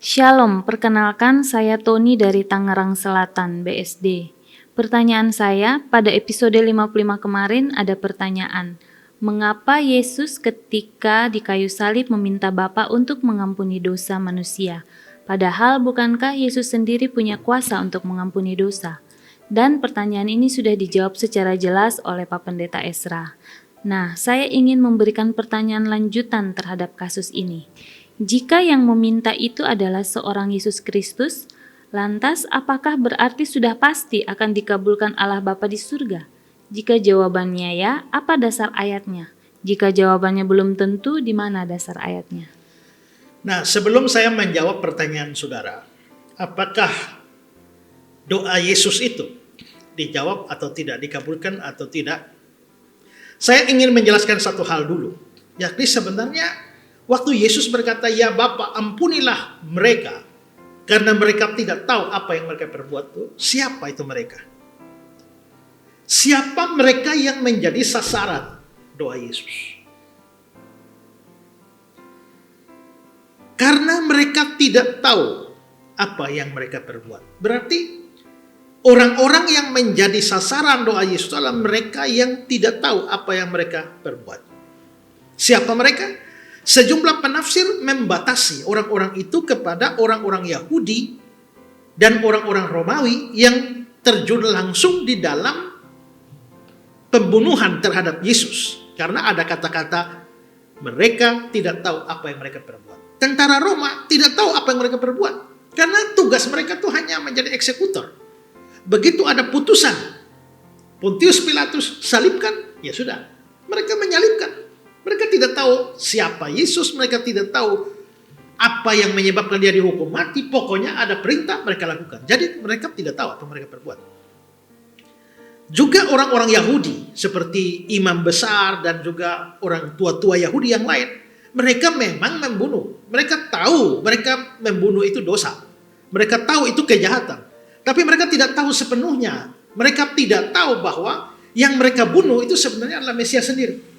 Shalom, perkenalkan saya Tony dari Tangerang Selatan, BSD. Pertanyaan saya, pada episode 55 kemarin ada pertanyaan, mengapa Yesus ketika di kayu salib meminta Bapa untuk mengampuni dosa manusia? Padahal bukankah Yesus sendiri punya kuasa untuk mengampuni dosa? Dan pertanyaan ini sudah dijawab secara jelas oleh Pak Pendeta Esra. Nah, saya ingin memberikan pertanyaan lanjutan terhadap kasus ini. Jika yang meminta itu adalah seorang Yesus Kristus, lantas apakah berarti sudah pasti akan dikabulkan Allah Bapa di surga? Jika jawabannya ya, apa dasar ayatnya? Jika jawabannya belum tentu, di mana dasar ayatnya? Nah, sebelum saya menjawab pertanyaan saudara, apakah doa Yesus itu dijawab atau tidak, dikabulkan atau tidak, saya ingin menjelaskan satu hal dulu. Yakni sebenarnya waktu Yesus berkata, "Ya Bapa, ampunilah mereka, karena mereka tidak tahu apa yang mereka perbuat," itu siapa itu mereka? Siapa mereka yang menjadi sasaran doa Yesus? Karena mereka tidak tahu apa yang mereka perbuat. Berarti orang-orang yang menjadi sasaran doa Yesus adalah mereka yang tidak tahu apa yang mereka perbuat. Siapa mereka? Sejumlah penafsir membatasi orang-orang itu kepada orang-orang Yahudi dan orang-orang Romawi yang terjun langsung di dalam pembunuhan terhadap Yesus. Karena ada kata-kata mereka tidak tahu apa yang mereka perbuat. Tentara Roma tidak tahu apa yang mereka perbuat. Karena tugas mereka itu hanya menjadi eksekutor. Begitu ada putusan Pontius Pilatus salibkan, ya sudah, mereka menyalibkan. Mereka tidak tahu siapa Yesus, mereka tidak tahu apa yang menyebabkan dia dihukum mati. Pokoknya ada perintah, mereka lakukan. Jadi mereka tidak tahu apa yang mereka perbuat. Juga orang-orang Yahudi seperti imam besar dan juga orang tua-tua Yahudi yang lain, mereka memang membunuh. Mereka tahu mereka membunuh itu dosa. Mereka tahu itu kejahatan. Tapi mereka tidak tahu sepenuhnya. Mereka tidak tahu bahwa yang mereka bunuh itu sebenarnya adalah Mesias sendiri.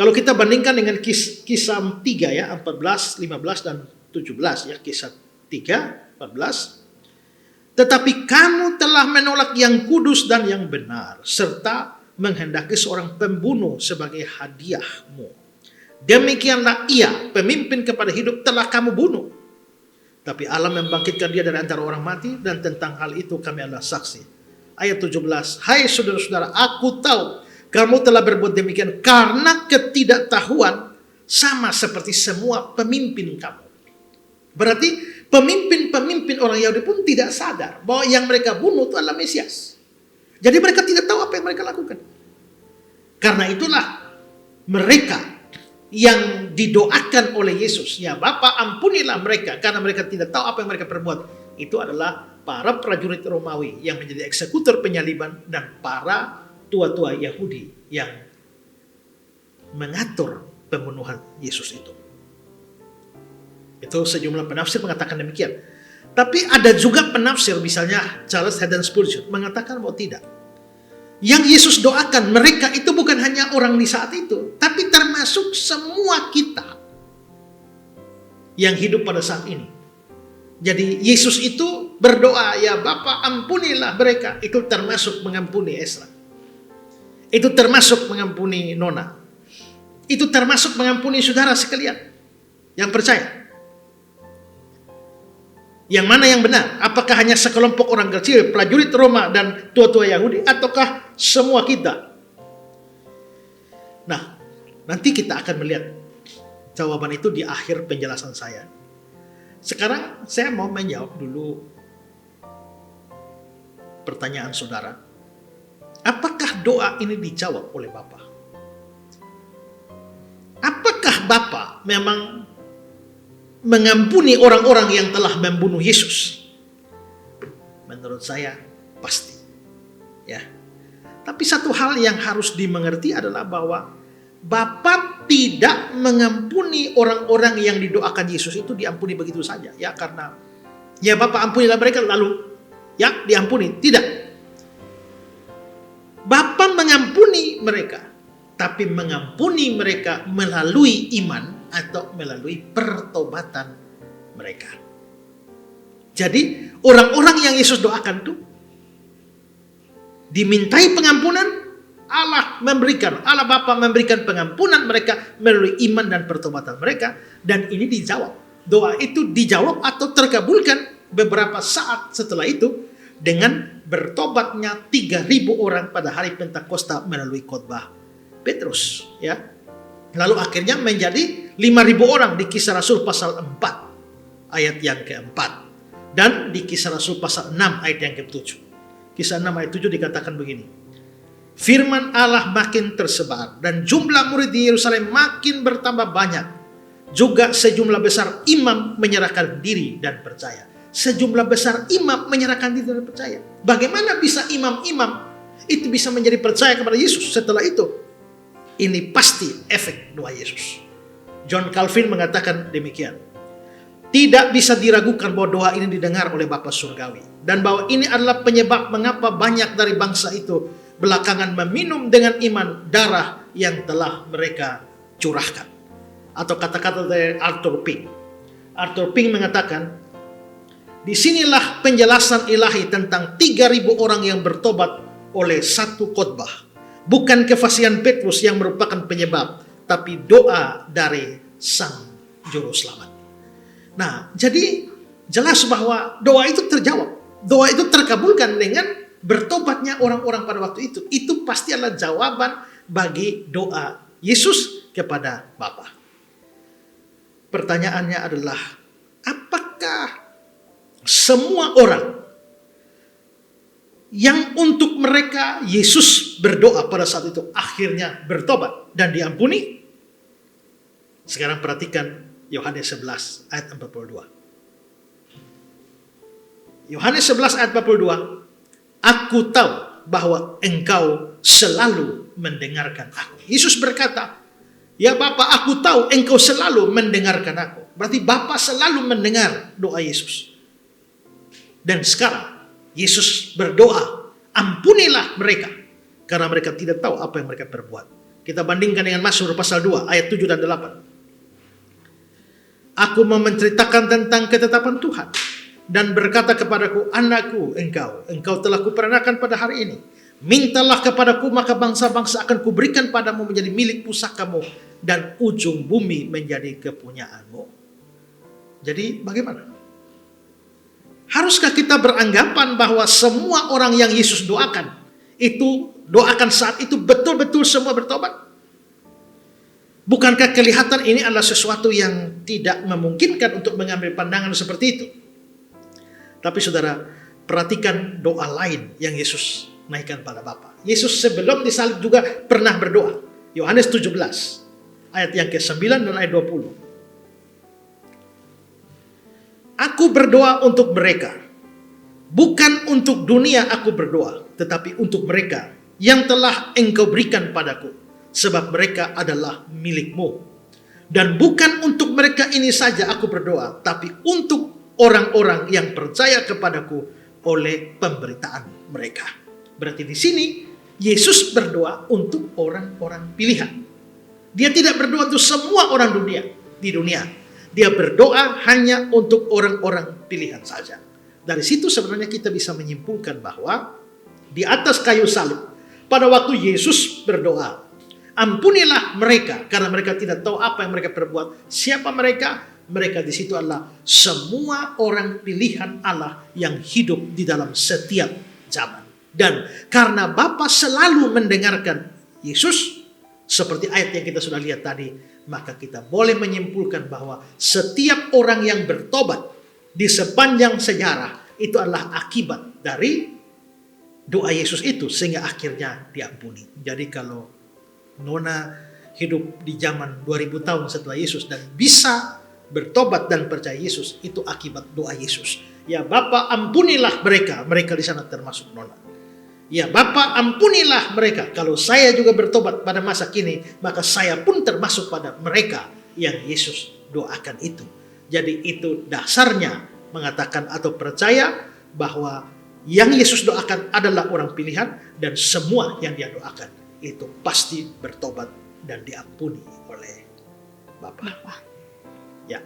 Kalau kita bandingkan dengan kisah 3 ya, 14, 15 dan 17 ya, kisah 3, 14. Tetapi kamu telah menolak yang kudus dan yang benar, serta menghendaki seorang pembunuh sebagai hadiahmu. Demikianlah ia, pemimpin kepada hidup, telah kamu bunuh. Tapi Allah membangkitkan dia dari antara orang mati, dan tentang hal itu kami adalah saksi. Ayat 17, hai saudara-saudara, aku tahu kamu telah berbuat demikian karena ketidaktahuan, sama seperti semua pemimpin kamu. Berarti pemimpin-pemimpin orang Yahudi pun tidak sadar bahwa yang mereka bunuh itu adalah Mesias. Jadi mereka tidak tahu apa yang mereka lakukan. Karena itulah mereka yang didoakan oleh Yesus, ya Bapa ampunilah mereka karena mereka tidak tahu apa yang mereka perbuat. Itu adalah para prajurit Romawi yang menjadi eksekutor penyaliban dan para tua-tua Yahudi yang mengatur pembunuhan Yesus itu. Itu sejumlah penafsir mengatakan demikian. Tapi ada juga penafsir, misalnya Charles Haddon Spurgeon, mengatakan bahwa tidak. Yang Yesus doakan mereka itu bukan hanya orang di saat itu, tapi termasuk semua kita yang hidup pada saat ini. Jadi Yesus itu berdoa, ya Bapa ampunilah mereka. Itu termasuk mengampuni Esra. Itu termasuk mengampuni Nona. Itu termasuk mengampuni saudara sekalian yang percaya. Yang mana yang benar? Apakah hanya sekelompok orang kecil, prajurit Roma dan tua-tua Yahudi, ataukah semua kita? Nah, nanti kita akan melihat jawaban itu di akhir penjelasan saya. Sekarang saya mau menjawab dulu pertanyaan saudara. Apakah doa ini dijawab oleh Bapa? Apakah Bapa memang mengampuni orang-orang yang telah membunuh Yesus? Menurut saya pasti. Ya. Tapi satu hal yang harus dimengerti adalah bahwa Bapa tidak mengampuni orang-orang yang didoakan Yesus itu diampuni begitu saja. Ya, karena ya Bapa ampunilah mereka lalu ya diampuni. Tidak. Bapa mengampuni mereka tapi mengampuni mereka melalui iman atau melalui pertobatan mereka. Jadi orang-orang yang Yesus doakan itu dimintai pengampunan, Allah Bapa memberikan pengampunan mereka melalui iman dan pertobatan mereka, dan ini dijawab. Doa itu dijawab atau terkabulkan beberapa saat setelah itu dengan bertobatnya 3.000 orang pada hari Pentakosta melalui khotbah Petrus, ya. Lalu akhirnya menjadi 5.000 orang di Kisah Rasul pasal 4 ayat yang keempat, dan di Kisah Rasul pasal 6 ayat yang ke-7. Kisah 6 ayat 7 dikatakan begini: firman Allah makin tersebar dan jumlah murid di Yerusalem makin bertambah banyak. Juga sejumlah besar imam menyerahkan diri dan percaya. Sejumlah besar imam menyerahkan diri dan percaya. Bagaimana bisa imam-imam itu bisa menjadi percaya kepada Yesus setelah itu? Ini pasti efek doa Yesus. John Calvin mengatakan demikian: tidak bisa diragukan bahwa doa ini didengar oleh Bapa Surgawi, dan bahwa ini adalah penyebab mengapa banyak dari bangsa itu belakangan meminum dengan iman darah yang telah mereka curahkan. Atau kata-kata dari Arthur Pink. Arthur Pink mengatakan, disinilah penjelasan ilahi tentang 3.000 orang yang bertobat oleh satu khotbah. Bukan kefasihan Petrus yang merupakan penyebab, tapi doa dari Sang Juru Selamat. Nah, jadi jelas bahwa doa itu terjawab. Doa itu terkabulkan dengan bertobatnya orang-orang pada waktu itu. Itu pasti adalah jawaban bagi doa Yesus kepada Bapa. Pertanyaannya adalah, apakah semua orang yang untuk mereka Yesus berdoa pada saat itu akhirnya bertobat dan diampuni? Sekarang perhatikan Yohanes 11 ayat 42. Yohanes 11 ayat 42. Aku tahu bahwa engkau selalu mendengarkan aku. Yesus berkata, ya Bapa, aku tahu engkau selalu mendengarkan aku. Berarti Bapa selalu mendengar doa Yesus. Dan sekarang Yesus berdoa, ampunilah mereka, karena mereka tidak tahu apa yang mereka perbuat. Kita bandingkan dengan Mazmur pasal 2 ayat 7 dan 8. Aku mau menceritakan tentang ketetapan Tuhan, dan berkata kepadaku, anakku, engkau telah kuperanakan pada hari ini. Mintalah kepadaku, maka bangsa-bangsa akan kuberikan padamu menjadi milik pusakamu, dan ujung bumi menjadi kepunyaanmu. Jadi bagaimana? Haruskah kita beranggapan bahwa semua orang yang Yesus doakan saat itu betul-betul semua bertobat? Bukankah kelihatan ini adalah sesuatu yang tidak memungkinkan untuk mengambil pandangan seperti itu? Tapi saudara, perhatikan doa lain yang Yesus naikkan pada Bapa. Yesus sebelum disalib juga pernah berdoa. Yohanes 17 ayat yang ke-9 dan ayat 20. Aku berdoa untuk mereka, bukan untuk dunia aku berdoa, tetapi untuk mereka yang telah engkau berikan padaku, sebab mereka adalah milikmu. Dan bukan untuk mereka ini saja aku berdoa, tapi untuk orang-orang yang percaya kepadaku oleh pemberitaan mereka. Berarti di sini Yesus berdoa untuk orang-orang pilihan. Dia tidak berdoa untuk semua orang di dunia. Dia berdoa hanya untuk orang-orang pilihan saja. Dari situ sebenarnya kita bisa menyimpulkan bahwa di atas kayu salib, pada waktu Yesus berdoa, ampunilah mereka karena mereka tidak tahu apa yang mereka perbuat. Siapa mereka? Mereka di situ adalah semua orang pilihan Allah yang hidup di dalam setiap zaman. Dan karena Bapa selalu mendengarkan Yesus, seperti ayat yang kita sudah lihat tadi, maka kita boleh menyimpulkan bahwa setiap orang yang bertobat di sepanjang sejarah itu adalah akibat dari doa Yesus itu, sehingga akhirnya diampuni. Jadi kalau Nona hidup di zaman 2000 tahun setelah Yesus dan bisa bertobat dan percaya Yesus, itu akibat doa Yesus. Ya Bapa, ampunilah mereka. Mereka di sana termasuk Nona. Ya Bapa, ampunilah mereka. Kalau saya juga bertobat pada masa kini, maka saya pun termasuk pada mereka yang Yesus doakan itu. Jadi itu dasarnya mengatakan atau percaya bahwa yang Yesus doakan adalah orang pilihan, dan semua yang dia doakan itu pasti bertobat dan diampuni oleh Bapa. Bapak. Ya.